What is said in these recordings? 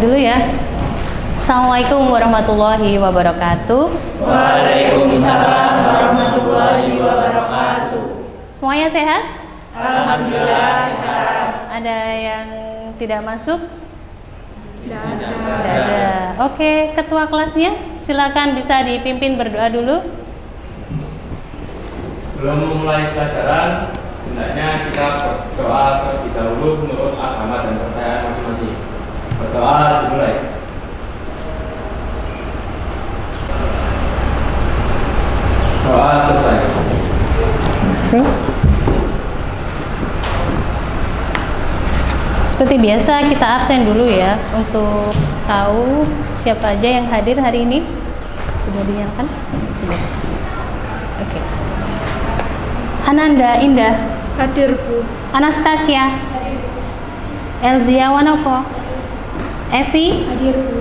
dulu ya. Assalamualaikum warahmatullahi wabarakatuh. Waalaikumsalam warahmatullahi wabarakatuh. Semuanya sehat? Alhamdulillah sehat. Ada yang tidak masuk? Tidak Tidak ada. Oke, ketua kelasnya silakan bisa dipimpin berdoa dulu. Sebelum memulai pelajaran, hendaknya kita berdoa terlebih dahulu menurut agama dan percayaan masing-masing. Berdoa dimulai. Doa selesai. Seperti biasa kita absen dulu ya untuk tahu siapa aja yang hadir hari ini. Sudah dinyalakan? Sudah. Oke. Ananda Indah, Hadir Bu. Anastasia, Elzia Wanoko, Evi, Hadir Bu.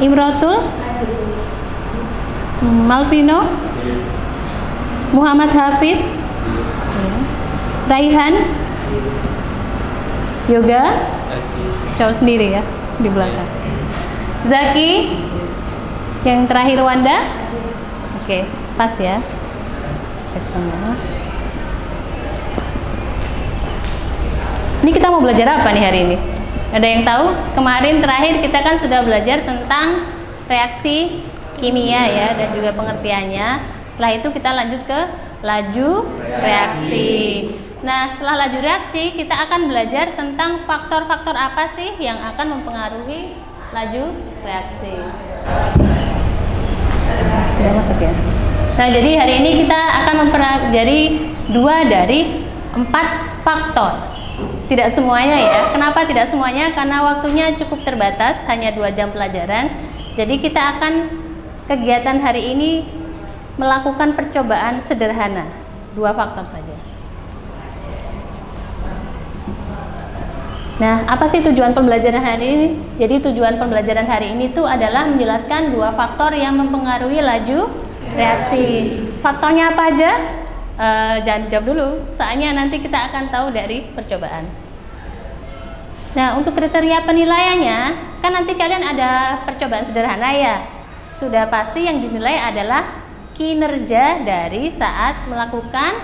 Imrotul, Malvino, Muhammad Hafiz, Raihan, Yoga, cowok sendiri ya di belakang. Zaki, yang terakhir Wanda. Oke, pas ya. Cek semua. Ini kita mau belajar apa nih hari ini? Ada yang tahu? Kemarin terakhir kita kan sudah belajar tentang reaksi kimia ya dan juga pengertiannya. Setelah itu kita lanjut ke laju reaksi. Nah, setelah laju reaksi kita akan belajar tentang faktor-faktor apa sih yang akan mempengaruhi laju reaksi. Sudah masuk ya? Nah, jadi hari ini kita akan mempelajari 2 dari 4 faktor. Tidak semuanya ya. Kenapa tidak semuanya? Karena waktunya cukup terbatas, hanya 2 jam pelajaran. Jadi kita akan kegiatan hari ini melakukan percobaan sederhana, 2 faktor saja. Nah, apa sih tujuan pembelajaran hari ini? Jadi tujuan pembelajaran hari ini tuh adalah menjelaskan 2 faktor yang mempengaruhi laju reaksi. Faktornya apa aja? Jangan dijawab dulu, soalnya nanti kita akan tahu dari percobaan. Nah, untuk kriteria penilaiannya, kan nanti kalian ada percobaan sederhana ya. Sudah pasti yang dinilai adalah kinerja dari saat melakukan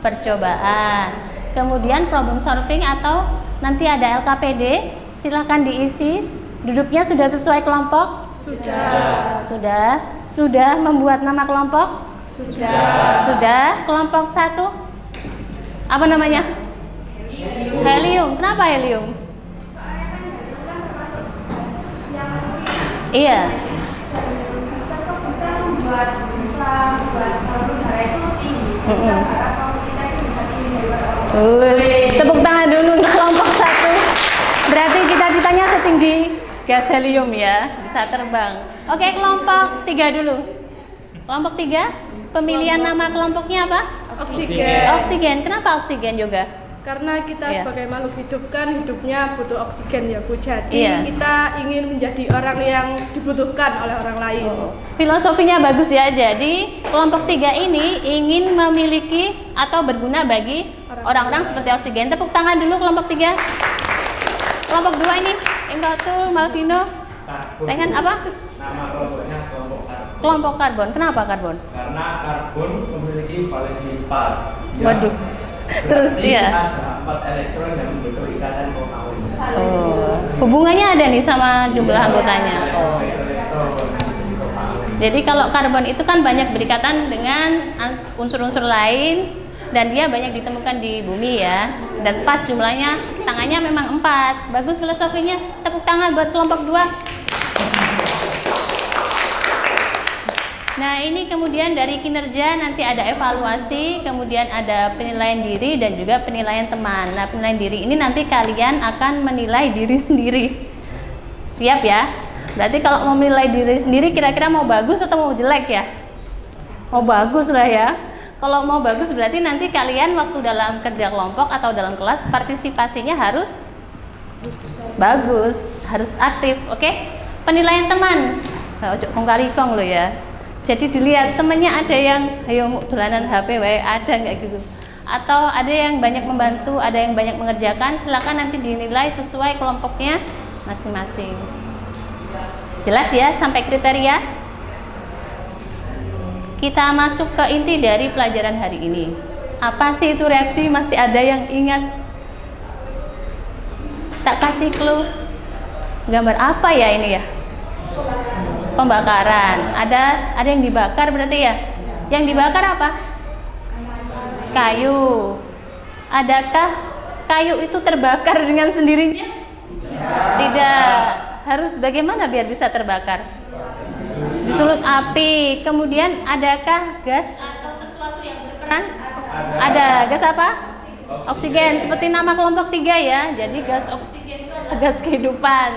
percobaan. Kemudian problem solving atau nanti ada LKPD, silahkan diisi. Duduknya sudah sesuai kelompok? Sudah. Sudah membuat nama kelompok? Sudah. Kelompok 1 apa namanya? Helium. Kenapa helium? Iya. Tepuk tangan dulu untuk kelompok 1. Berarti cita-citanya setinggi gas helium ya, bisa terbang. Oke, kelompok 3 dulu. Kelompok 3, pemilihan nama kelompoknya apa? Oksigen. Oksigen. Kenapa oksigen juga? Karena kita Iya. sebagai makhluk hidup kan hidupnya butuh oksigen ya Bu. Jadi Iya. kita ingin menjadi orang yang dibutuhkan oleh orang lain. Filosofinya bagus ya. Jadi kelompok 3 ini ingin memiliki atau berguna bagi orang-orang seperti oksigen. Tepuk tangan dulu kelompok 3. Kelompok 2 ini, Imrotul, Malvino, Raihan apa? Nama kelompoknya kelompok karbon. Kelompok karbon. Kenapa karbon? Karena karbon memiliki valensi 4. Waduh. Terus Berarti ya. ada 4 elektron yang membentuk ikatan kovalent. Oh, hubungannya ada nih sama jumlah anggotanya. Oh. Jadi kalau karbon itu kan banyak berikatan dengan unsur-unsur lain dan dia banyak ditemukan di bumi ya. Dan pas jumlahnya tangannya memang 4. Bagus filosofinya. Tepuk tangan buat kelompok 2. Nah, ini kemudian dari kinerja nanti ada evaluasi, kemudian ada penilaian diri dan juga penilaian teman. Nah, penilaian diri ini nanti kalian akan menilai diri sendiri. Siap ya? Berarti kalau mau menilai diri sendiri kira-kira mau bagus atau mau jelek ya? Mau bagus lah ya. Kalau mau bagus berarti nanti kalian waktu dalam kerja kelompok atau dalam kelas partisipasinya harus bagus, harus aktif, oke? Penilaian teman. Ojo kong kali kong lo ya. Jadi dilihat temennya ada yang ayo dolanan HP wae, ada nggak gitu, atau ada yang banyak membantu, ada yang banyak mengerjakan, silakan nanti dinilai sesuai kelompoknya masing-masing. Jelas ya sampai kriteria? Kita masuk ke inti dari pelajaran hari ini. Apa sih itu reaksi? Masih ada yang ingat? Tak kasih clue. Gambar apa ya ini ya? Pembakaran. Ada yang dibakar berarti ya? Yang dibakar apa? Kayu. Adakah kayu itu terbakar dengan sendirinya? Tidak. Harus bagaimana biar bisa terbakar? Disulut api. Kemudian adakah gas atau sesuatu yang berperan? Ada. Gas apa? Oksigen. Seperti nama kelompok 3 ya. Jadi gas oksigen itu adalah gas kehidupan.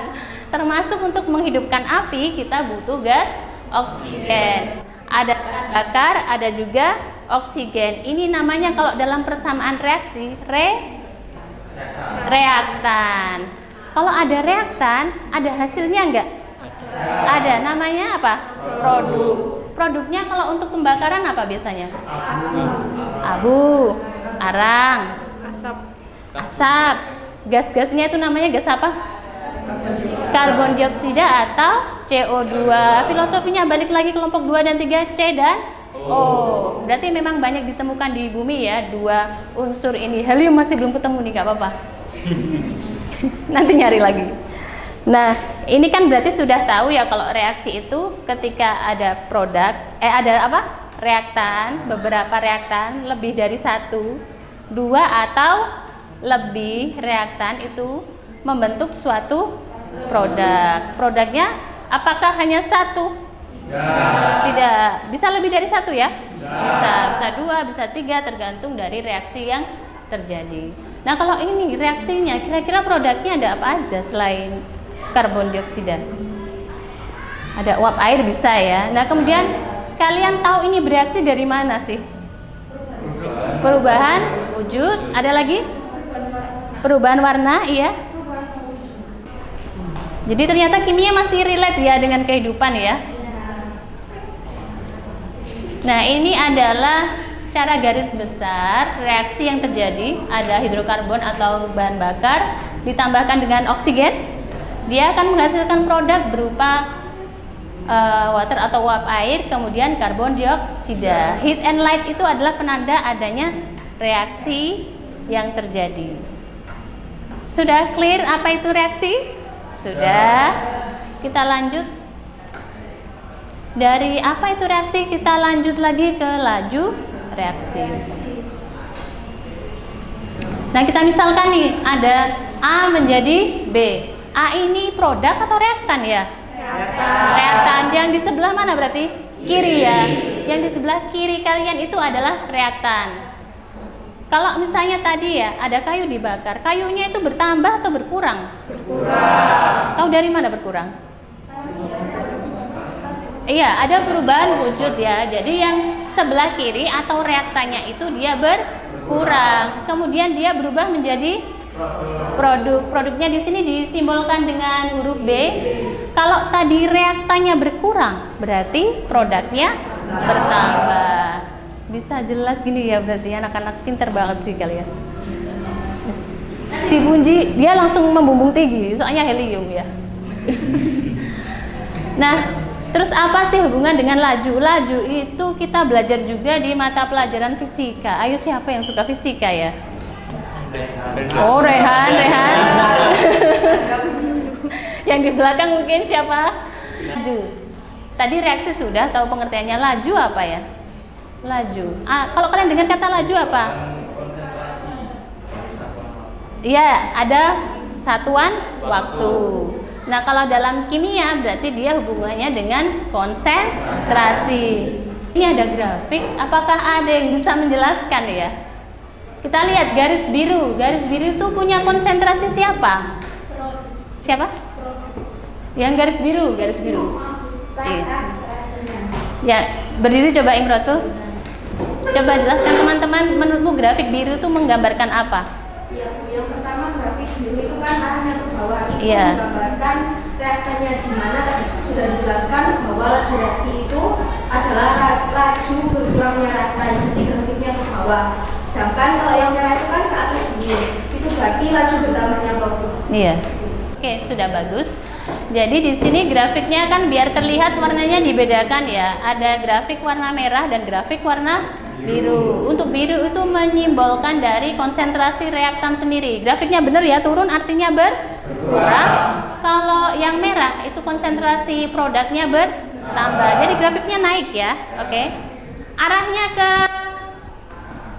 Termasuk untuk menghidupkan api kita butuh gas oksigen. Ada bahan bakar, ada juga oksigen. Ini namanya kalau dalam persamaan reaksi reaktan. Kalau ada reaktan, ada hasilnya enggak? Ada. Namanya apa? Produk. Produknya kalau untuk pembakaran apa biasanya? Abu, arang, asap. Gas-gasnya itu namanya gas apa? Karbon dioksida atau CO2. Filosofinya balik lagi kelompok 2 dan 3, C dan O. Berarti memang banyak ditemukan di bumi ya, 2 unsur ini. Helium masih belum ketemu nih, gak apa-apa. Nanti nyari lagi. Nah, ini kan berarti sudah tahu ya kalau reaksi itu ketika ada produk, ada apa? Reaktan, beberapa reaktan, lebih dari 1, 2 atau lebih reaktan itu membentuk suatu produk. Produknya apakah hanya 1? Tidak. Bisa lebih dari 1 ya? Bisa 2, bisa 3 tergantung dari reaksi yang terjadi. Nah, kalau ini reaksinya, kira-kira produknya ada apa aja selain karbon dioksida? Ada uap air bisa ya. Nah, kemudian kalian tahu ini bereaksi dari mana sih? Perubahan wujud. Ada lagi? Perubahan warna, iya. Jadi ternyata kimia masih relate ya dengan kehidupan ya. Nah, ini adalah secara garis besar reaksi yang terjadi. Ada hidrokarbon atau bahan bakar ditambahkan dengan oksigen, dia akan menghasilkan produk berupa water atau uap air, kemudian karbon dioksida. Heat and light itu adalah penanda adanya reaksi yang terjadi. Sudah clear apa itu reaksi? Sudah. Kita lanjut. Dari apa itu reaksi, kita lanjut lagi ke laju reaksi. Nah, kita misalkan nih ada A menjadi B. A ini produk atau reaktan ya? Reaktan. Yang di sebelah mana berarti? Kiri ya. Yang di sebelah kiri kalian itu adalah reaktan. Kalau misalnya tadi ya ada kayu dibakar, kayunya itu bertambah atau berkurang? Berkurang. Tahu dari mana berkurang? Iya, ada perubahan wujud ya. Jadi yang sebelah kiri atau reaktannya itu dia berkurang. Kemudian dia berubah menjadi produk. Produknya di sini disimbolkan dengan huruf B. Kalau tadi reaktannya berkurang, berarti produknya bertambah. Bisa jelas gini ya, berarti anak-anak pinter banget sih kalian. Dibunyi dia langsung membumbung tinggi, soalnya helium ya. Nah, terus apa sih hubungan dengan laju? Laju itu kita belajar juga di mata pelajaran fisika. Ayo, siapa yang suka fisika ya? Oh, Rehan. Yang di belakang mungkin siapa? Laju. Tadi reaksi sudah tahu pengertiannya. Laju apa ya? Laju. Kalau kalian dengar kata laju apa? Iya, ada satuan waktu. Nah, kalau dalam kimia berarti dia hubungannya dengan konsentrasi. Ini ada grafik, apakah ada yang bisa menjelaskan ya? Kita lihat garis biru. Garis biru itu punya konsentrasi siapa? Siapa? Yang garis biru. Iya. Ya, berdiri coba Imrotul. Coba jelaskan teman-teman, menurutmu grafik biru itu menggambarkan apa? Yang pertama grafik biru itu kan arahnya ke bawah. Iya. Menggambarkan reaktannya di mana tadi sudah dijelaskan bahwa laju reaksi itu adalah laju berkurangnya reaktan. Jadi grafiknya ke bawah. Sedangkan kalau yang merah itu kan ke atas dulu. Itu berarti laju bertambahnya produk. Iya. Oke, sudah bagus. Jadi di sini grafiknya kan biar terlihat warnanya dibedakan ya. Ada grafik warna merah dan grafik warna biru. Untuk biru itu menyimbolkan dari konsentrasi reaktan sendiri. Grafiknya benar ya, turun artinya berkurang. Kalau yang merah itu konsentrasi produknya bertambah. Jadi grafiknya naik ya. Oke. Arahnya ke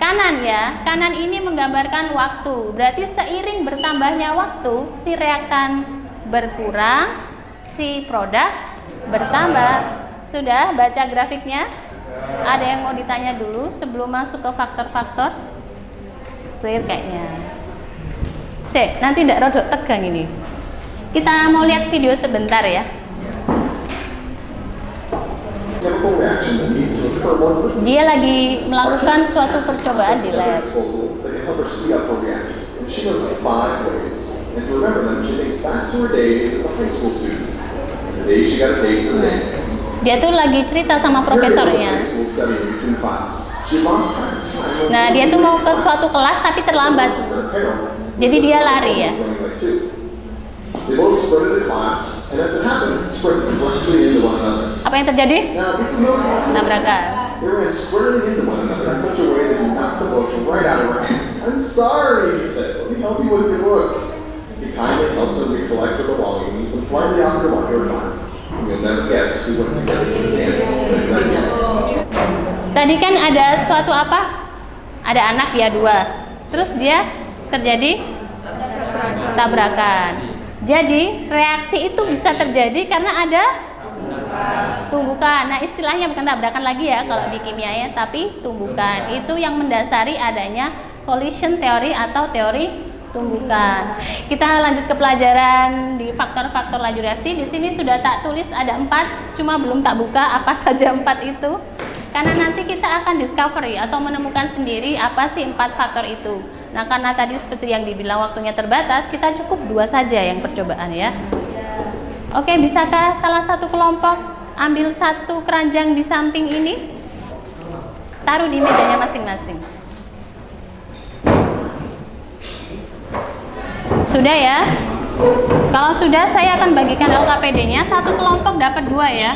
kanan ya. Kanan ini menggambarkan waktu. Berarti seiring bertambahnya waktu, si reaktan berkurang, si produk bertambah. Sudah baca grafiknya? Ada yang mau ditanya dulu sebelum masuk ke faktor-faktor? Clear kayaknya. Nanti tidak rodok tegang ini. Kita mau lihat video sebentar ya. Dia lagi melakukan suatu percobaan di lab. And to remember them, she thinks back to her days as a high school student. And the day she got a date for the Dia tuh lagi cerita sama profesornya. Nah, dia tuh mau ke suatu kelas tapi terlambat. Jadi dia lari ya. Apa yang terjadi? Tabrakan. I'm sorry, he said. Let me help you with your books. He kindly helped them recollect their belongings and politely offered one to her class. You'll never guess who went together to dance. Tadi kan ada suatu apa? Ada anak ya dua. Terus dia terjadi tabrakan. Jadi reaksi itu bisa terjadi karena ada tumbukan. Nah, istilahnya bukan tabrakan lagi ya kalau di kimia ya, tapi tumbukan. Itu yang mendasari adanya collision teori atau teori tumbukan. Kita lanjut ke pelajaran di faktor-faktor laju reaksi. Di sini sudah tak tulis ada 4, cuma belum tak buka apa saja 4 itu. Karena nanti kita akan discovery atau menemukan sendiri apa sih 4 faktor itu. Nah, karena tadi seperti yang dibilang waktunya terbatas, kita cukup 2 saja yang percobaan ya. Oke, bisakah salah satu kelompok ambil satu keranjang di samping ini? Taruh di mejanya masing-masing. Sudah ya? Kalau sudah, saya akan bagikan LKPD-nya. Satu kelompok dapat 2 ya.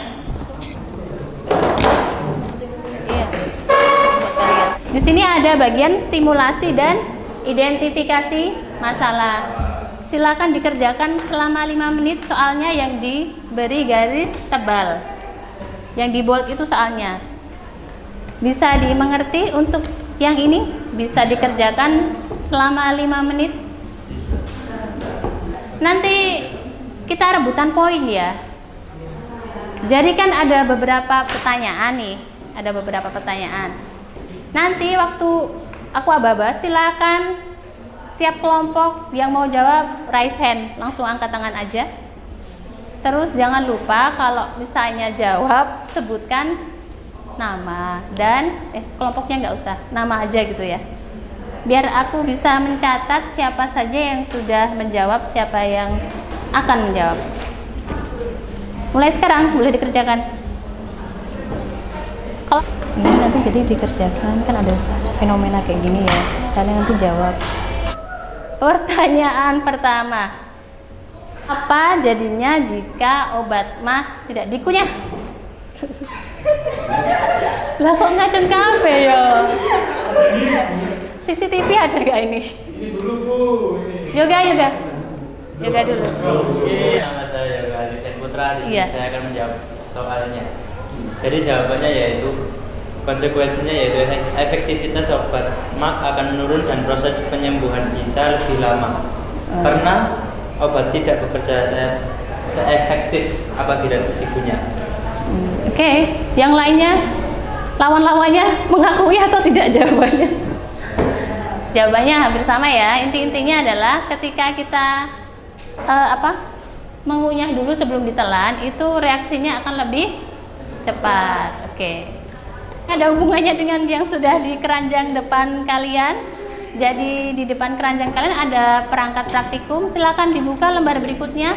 Di sini ada bagian stimulasi dan identifikasi masalah. Silakan dikerjakan selama 5 menit soalnya yang diberi garis tebal. Yang di bold itu soalnya. Bisa dimengerti untuk yang ini? Bisa dikerjakan selama 5 menit. Nanti kita rebutan poin ya. Jadi kan ada beberapa pertanyaan nih. Ada beberapa pertanyaan. Nanti waktu aku aba-aba silakan setiap kelompok yang mau jawab raise hand, langsung angkat tangan aja. Terus jangan lupa kalau misalnya jawab sebutkan nama dan kelompoknya nggak usah, nama aja gitu ya. Biar aku bisa mencatat siapa saja yang sudah menjawab, siapa yang akan menjawab. Mulai sekarang boleh dikerjakan. Kalau ini nanti jadi dikerjakan, kan ada fenomena kayak gini ya. Kalian nanti jawab. Pertanyaan pertama. Apa jadinya jika obat mah tidak dikunyah? Lah kok ngacen kafe ya? CCTV ada gak ini? Ini dulu Bu. Yoga dulu. Oke, nama saya Yoga Aliden Putra. Di sini saya akan menjawab soalnya. Jadi jawabannya yaitu konsekuensinya yaitu efektivitas obat MAC akan menurun dan proses penyembuhan bisa lebih lama. Karena obat tidak bekerja seefektif apabila dikunyah. Oke, yang lainnya lawan-lawannya mengakui atau tidak jawabannya? Jawabannya hampir sama ya. Inti-intinya adalah ketika kita mengunyah dulu sebelum ditelan, itu reaksinya akan lebih cepat. Oke. Ada hubungannya dengan yang sudah di keranjang depan kalian. Jadi di depan keranjang kalian ada perangkat praktikum. Silakan dibuka lembar berikutnya.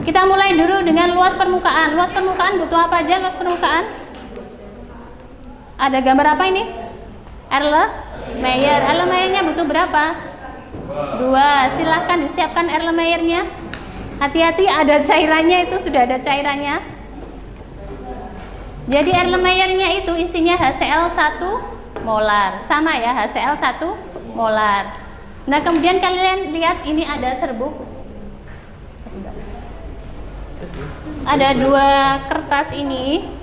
Kita mulai dulu dengan luas permukaan. Luas permukaan butuh apa aja? Luas permukaan? Ada gambar apa ini? Erlenmeyer. Erlenmeyernya butuh berapa? 2. Silahkan disiapkan Erlenmeyernya. Hati-hati, ada cairannya, itu sudah ada cairannya. Jadi Erlenmeyernya itu isinya HCl 1 molar. Sama ya, HCl 1 molar. Nah, kemudian kalian lihat ini ada serbuk. Ada 2 kertas ini.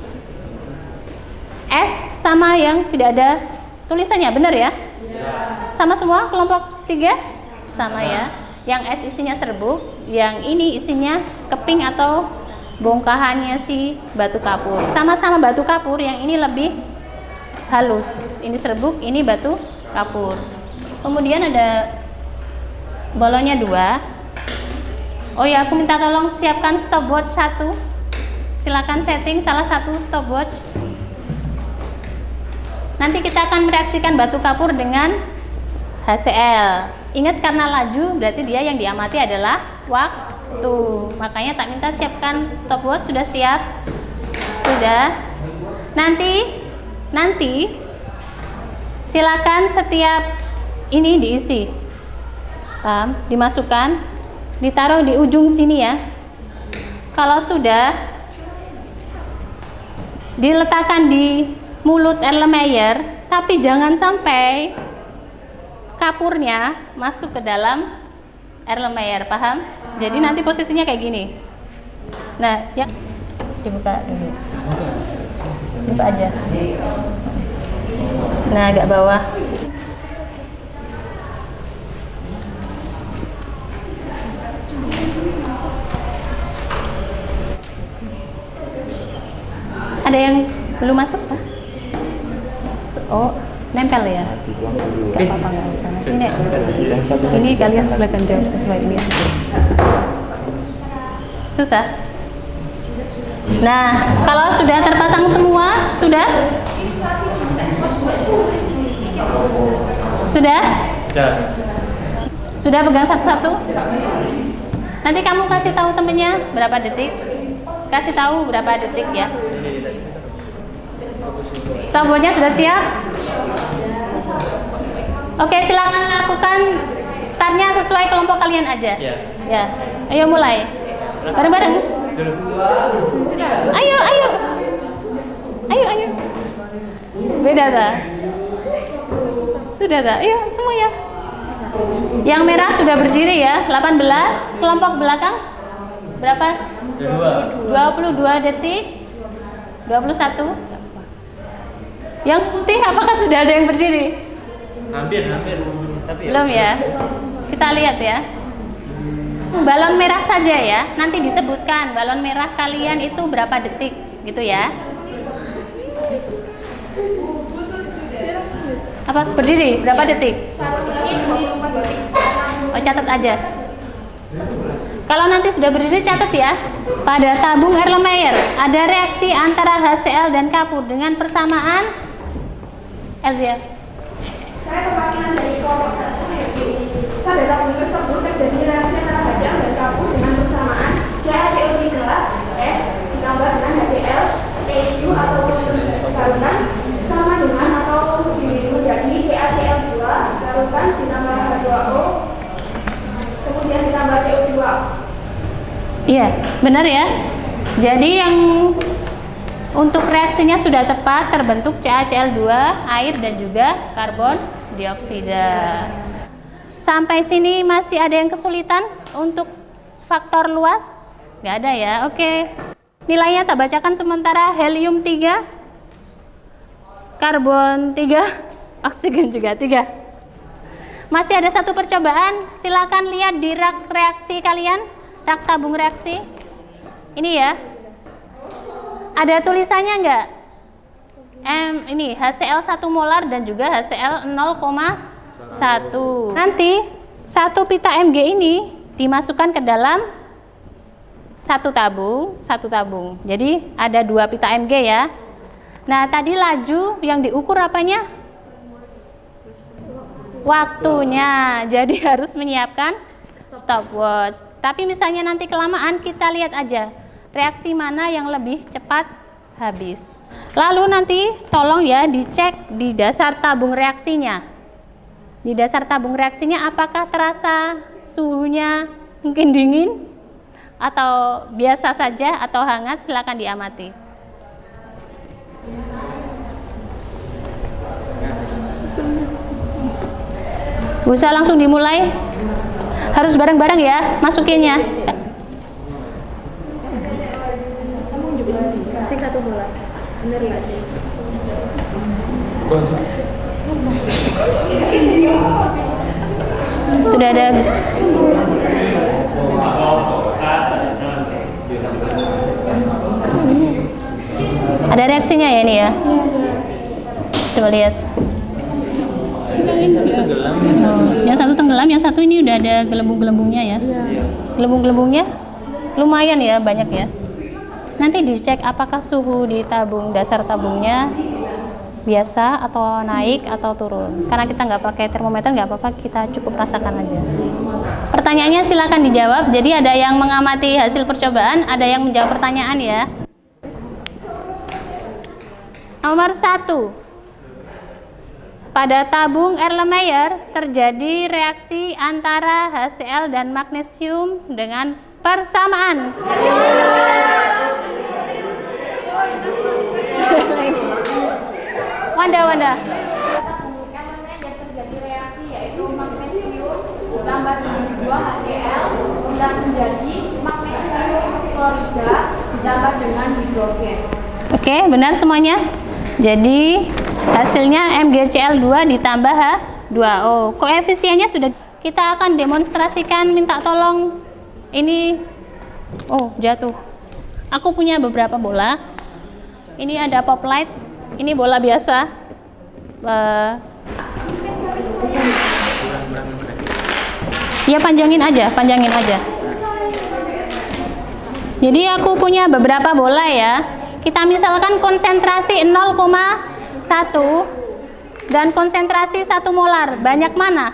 S sama yang tidak ada tulisannya, benar ya? Sama semua kelompok 3? Sama ya. Yang S isinya serbuk, yang ini isinya keping atau bongkahannya si batu kapur. Sama-sama batu kapur, yang ini lebih halus. Ini serbuk, ini batu kapur. Kemudian ada bolonnya 2. Oh ya, aku minta tolong siapkan stopwatch 1. Silakan setting salah satu stopwatch. Nanti kita akan mereaksikan batu kapur dengan HCl. Ingat, karena laju berarti dia yang diamati adalah waktu. Makanya tak minta siapkan stopwatch. Sudah siap? Sudah. Nanti silakan setiap ini diisi. Paham? Dimasukkan, ditaruh di ujung sini ya. Kalau sudah, diletakkan di mulut Erlenmeyer, tapi jangan sampai kapurnya masuk ke dalam Erlenmeyer, paham? Jadi nanti posisinya kayak gini. Nah, ya dibuka dulu. Buka aja. Nah, agak bawah. Ada yang belum masuk, Pak? Oh, nempel ya? Gak apa-apa, nggak apa-apa. Ini kalian silakan jawab sesuai ini. Susah? Nah, kalau sudah terpasang semua, sudah? Sudah? Sudah pegang satu-satu? Nanti kamu kasih tahu temennya berapa detik? Kasih tahu berapa detik ya? Stopwatchnya sudah siap? Oke, silakan lakukan startnya sesuai kelompok kalian aja. Ya, ayo mulai. Bareng-bareng. Ayo. Beda tak? Sudah tak? Ayo semua ya. Yang merah sudah berdiri ya. 18. Kelompok belakang berapa? 22 detik. 21. Yang putih apakah sudah ada yang berdiri? Hampir. Tapi belum ya. Kita lihat ya. Balon merah saja ya. Nanti disebutkan balon merah kalian itu berapa detik gitu ya. Apa berdiri berapa detik? Oh, catat aja. Kalau nanti sudah berdiri catat ya. Pada tabung Erlenmeyer ada reaksi antara HCl dan kapur dengan persamaan Elzia. Saya perwakilan dari kelompok 1 HGI. Pada tabung tersebut terjadi reaksi antara HCl dan kapur dengan persamaan CaCO3 S ditambah dengan HCl E2 atau larutan sama dengan atau menjadi CaCl2 larutan ditambah H2O kemudian ditambah CO2. Iya, benar ya. Jadi yang untuk reaksinya sudah tepat, terbentuk CaCl2, air dan juga karbon dioksida. Sampai sini masih ada yang kesulitan untuk faktor luas? Nggak ada ya, oke. Nilainya tak bacakan sementara. Helium 3, karbon 3, oksigen juga 3. Masih ada satu percobaan, silakan lihat di rak reaksi kalian, rak tabung reaksi. Ini ya. Ada tulisannya enggak? Ini HCl 1 molar dan juga HCl 0,1. Nanti satu pita Mg ini dimasukkan ke dalam satu tabung. Jadi ada 2 pita Mg ya. Nah, tadi laju yang diukur apanya? Waktunya. Jadi harus menyiapkan stopwatch. Tapi misalnya nanti kelamaan, kita lihat aja reaksi mana yang lebih cepat habis. Lalu nanti tolong ya dicek di dasar tabung reaksinya. Di dasar tabung reaksinya apakah terasa suhunya mungkin dingin atau biasa saja atau hangat? Silakan diamati. Bisa langsung dimulai. Harus bareng-bareng ya masukinnya. Kasih 1 bulan. Bener nggak sih? Sudah ada. Ada reaksinya ya ini ya. Coba lihat. Yang satu tenggelam, yang satu ini udah ada gelembung-gelembungnya ya. Gelembung-gelembungnya lumayan ya, banyak ya. Nanti dicek apakah suhu di tabung, dasar tabungnya biasa atau naik atau turun. Karena kita nggak pakai termometer, nggak apa-apa, kita cukup rasakan aja. Pertanyaannya silakan dijawab. Jadi ada yang mengamati hasil percobaan, ada yang menjawab pertanyaan ya. Nomor 1. Pada tabung Erlenmeyer terjadi reaksi antara HCl dan magnesium dengan persamaan. Wanda. Tabung Erlenmeyer terjadi reaksi yaitu magnesium ditambah dengan 2 HCl bila menjadi magnesium klorida ditambah dengan hidrogen. Oke, benar semuanya. Jadi hasilnya MgCl2 ditambah H2O. Koefisiennya sudah kita akan demonstrasikan. Minta tolong ini. Oh, jatuh. Aku punya beberapa bola. Ini ada pop light. Ini bola biasa. Ya panjangin aja. Jadi aku punya beberapa bola ya. Kita misalkan konsentrasi 0,1 dan konsentrasi 1 molar. Banyak mana?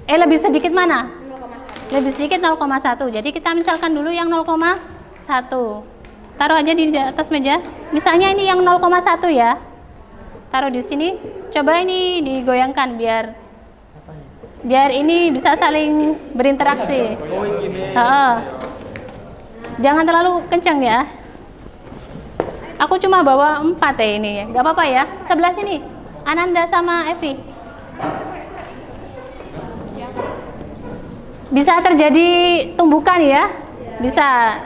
Lebih sedikit mana? 0,1. Lebih sedikit 0,1. Jadi kita misalkan dulu yang 0,1. Taruh aja di atas meja. Misalnya ini yang 0,1 ya. Taruh di sini. Coba ini digoyangkan biar ini bisa saling berinteraksi. Jangan terlalu kencang ya. Aku cuma bawa 4 ya ini ya. Gak apa-apa ya. Sebelah sini. Ananda sama Evi. Bisa terjadi tumbukan ya. Bisa.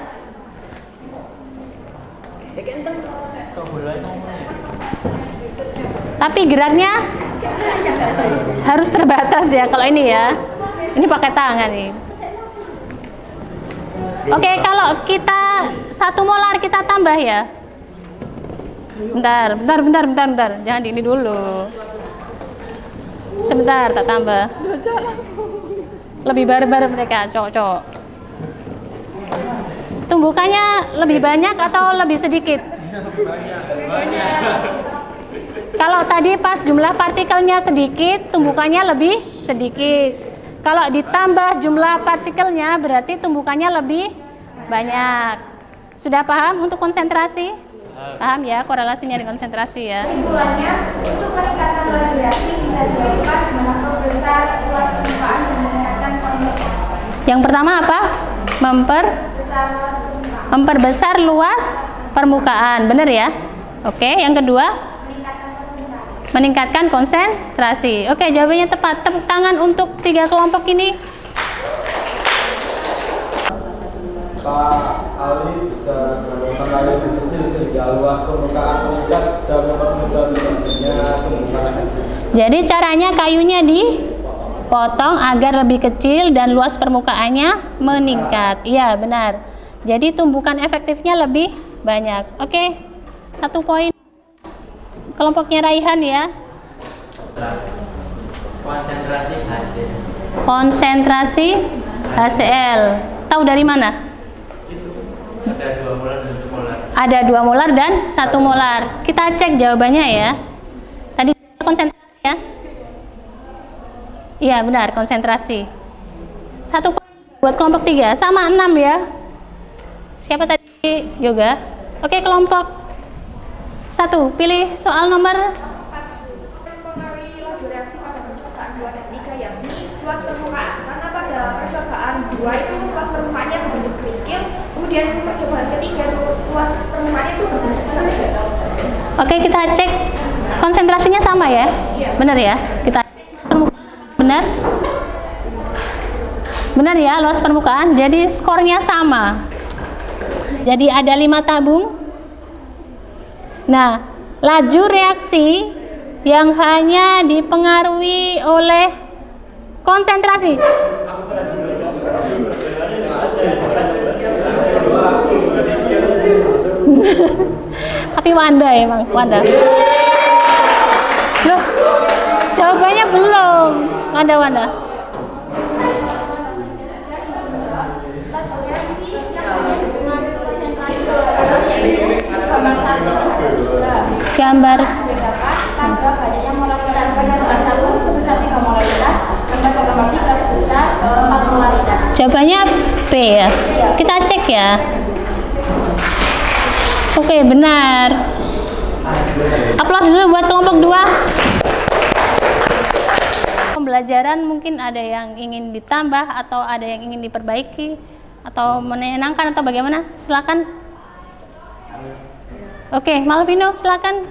Tapi geraknya harus terbatas ya kalau ini ya. Ini pakai tangan nih. Oke, kalau kita 1 molar kita tambah ya. Bentar. Jangan di ini dulu. Sebentar, tak tambah. Lebih barbar mereka, cowok. Tumbukannya lebih banyak atau lebih sedikit? Kalau tadi pas jumlah partikelnya sedikit, tumbukannya lebih sedikit. Kalau ditambah jumlah partikelnya, berarti tumbukannya lebih banyak. Sudah paham untuk konsentrasi? Paham ya korelasinya dengan konsentrasi ya. Kesimpulannya, untuk meningkatkan laju reaksi bisa dilakukan dengan memperbesar luas permukaan dan meningkatkan konsentrasi. Yang pertama apa? Memperbesar luas permukaan. Benar ya? Oke, yang kedua? Meningkatkan konsentrasi. Oke, jawabannya tepat. Tepuk tangan untuk 3 kelompok ini. Pak Ali bisa menggunakan air kecil sehingga luas permukaan meningkat dan mempermudah terjadinya tumbukan. Jadi caranya kayunya dipotong agar lebih kecil dan luas permukaannya meningkat. Iya, benar. Jadi tumbukan efektifnya lebih banyak. Oke. 1 poin. Kelompoknya Raihan ya. Konsentrasi HCl. Tahu dari mana? Ada 2 molar dan 1 molar. Kita cek jawabannya ya. Tadi konsentrasi ya. Iya benar, konsentrasi. 1 poin buat kelompok 3 sama 6 ya. Siapa tadi? Yoga. Oke, kelompok 1, pilih soal nomor. Mempengaruhi laju reaksi pada bentuk permukaan 2 teknik. luas permukaan, karena pada percobaan 2 itu luas permukaannya berbentuk kerikil, kemudian percobaan ketiga itu luas permukaannya itu berbentuk sempit. Oke, kita cek konsentrasinya sama ya? Benar ya? Kita benar? Benar ya, luas permukaan. Jadi skornya sama. Jadi ada 5 tabung. Nah, laju reaksi yang hanya dipengaruhi oleh konsentrasi. Tapi Wanda emang, Wanda. Loh, jawabannya belum. Wanda. Gambar Tangga banyaknya molaritas pada gambar 1 sebesar 3 molaritas, gambar 3 sebesar 4 molaritas. jawabannya B ya. Kita cek ya. Oke, benar. Aplaus dulu buat kelompok 2. Pembelajaran mungkin ada yang ingin ditambah atau ada yang ingin diperbaiki atau menyenangkan atau bagaimana? Silakan. Oke, Malvino silakan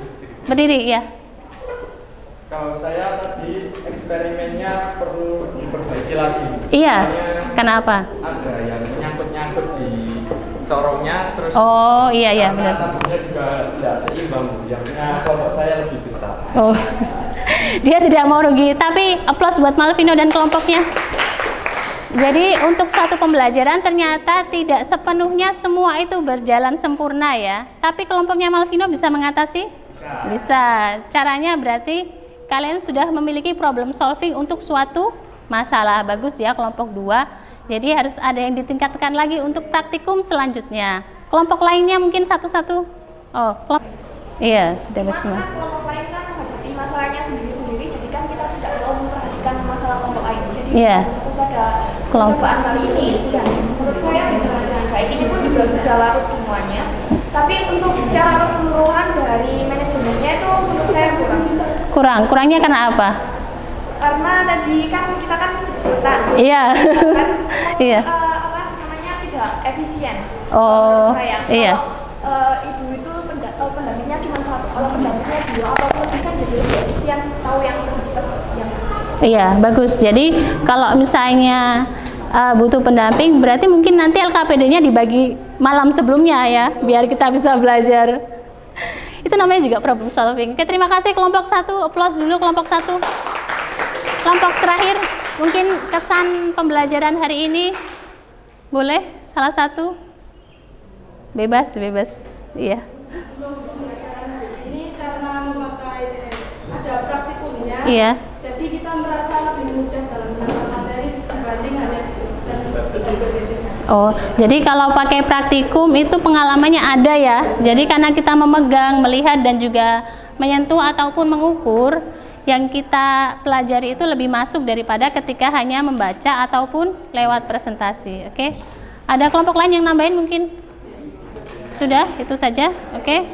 berdiri ya. Kalau saya tadi eksperimennya perlu diperbaiki lagi. Iya. Soalnya Kenapa? ada yang nyangkut-nyangkut di corongnya, terus Oh iya karena benar. tabungnya juga tidak seimbang, yang kelompok saya lebih besar. Oh, dia tidak mau rugi. Tapi aplaus buat Malvino dan kelompoknya. Jadi untuk suatu pembelajaran ternyata tidak sepenuhnya semua itu berjalan sempurna ya. Tapi kelompoknya Malvino bisa mengatasi? Bisa. Caranya berarti kalian sudah memiliki problem solving untuk suatu masalah. Bagus ya kelompok 2. Jadi harus ada yang ditingkatkan lagi untuk praktikum selanjutnya. Kelompok lainnya mungkin satu-satu. Oh, iya sudah bersama. Kelompok lain kan menghadapi masalahnya sendiri-sendiri, jadi kan kita tidak terlalu memperhatikan masalah kelompok lain. Jadi pada percobaan kali ini sudah menurut saya berjalan dengan baik. Ini pun juga sudah larut semuanya. Tapi untuk secara keseluruhan dari manajemennya itu menurut saya kurang. Kurangnya karena apa? Karena tadi kan kita kan cerita. Iya. Kan, Iya. apa namanya tidak efisien. Oh, saya. iya. Kalau ibu itu pendampingnya cuma 1, kalau pendampingnya 2 atau lebih kan jadi lebih efisien, tahu yang lebih cepat yang. Iya, bagus. Jadi kalau misalnya butuh pendamping, berarti mungkin nanti LKPD-nya dibagi malam sebelumnya ya, biar kita bisa belajar. Itu namanya juga problem solving. Oke, terima kasih kelompok 1. Aplaus dulu kelompok 1. Kelompok terakhir, mungkin kesan pembelajaran hari ini. Boleh salah satu? Bebas. Iya. Ini karena memakai ada praktikumnya. Iya. Jadi kita merasa lebih mudah dalam menangkap materi dibanding hanya disebutkan PPT. Oh, jadi kalau pakai praktikum itu pengalamannya ada ya. Jadi karena kita memegang, melihat dan juga menyentuh ataupun mengukur, yang kita pelajari itu lebih masuk daripada ketika hanya membaca ataupun lewat presentasi. Oke. Ada kelompok lain yang nambahin mungkin? Sudah, itu saja. Oke.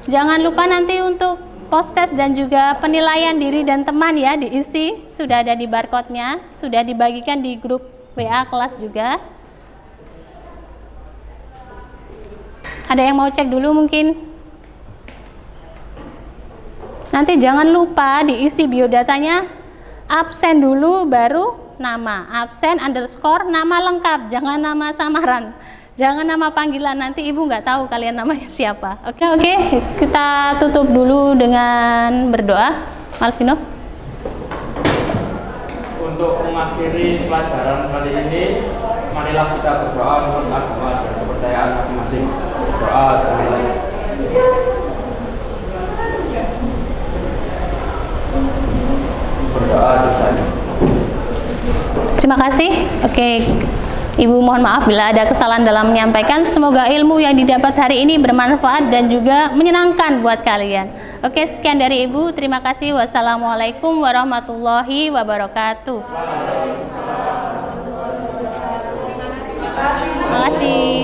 Jangan lupa nanti untuk post-test dan juga penilaian diri dan teman ya diisi, sudah ada di barcode-nya, sudah dibagikan di grup WA kelas juga. Ada yang mau cek dulu mungkin? Nanti jangan lupa diisi biodatanya, absen dulu baru nama, absen underscore nama lengkap, jangan nama samaran, jangan nama panggilan, nanti ibu nggak tahu kalian namanya siapa. Oke, kita tutup dulu dengan berdoa. Malvino. Untuk mengakhiri pelajaran kali ini, marilah kita berdoa menurut agama dan kepercayaan masing-masing. Doa damai. Berdoa selesai. Terima kasih. Oke, Ibu mohon maaf bila ada kesalahan dalam menyampaikan. Semoga ilmu yang didapat hari ini bermanfaat dan juga menyenangkan buat kalian. Oke, sekian dari Ibu. Terima kasih. Wassalamualaikum warahmatullahi wabarakatuh. Terima kasih.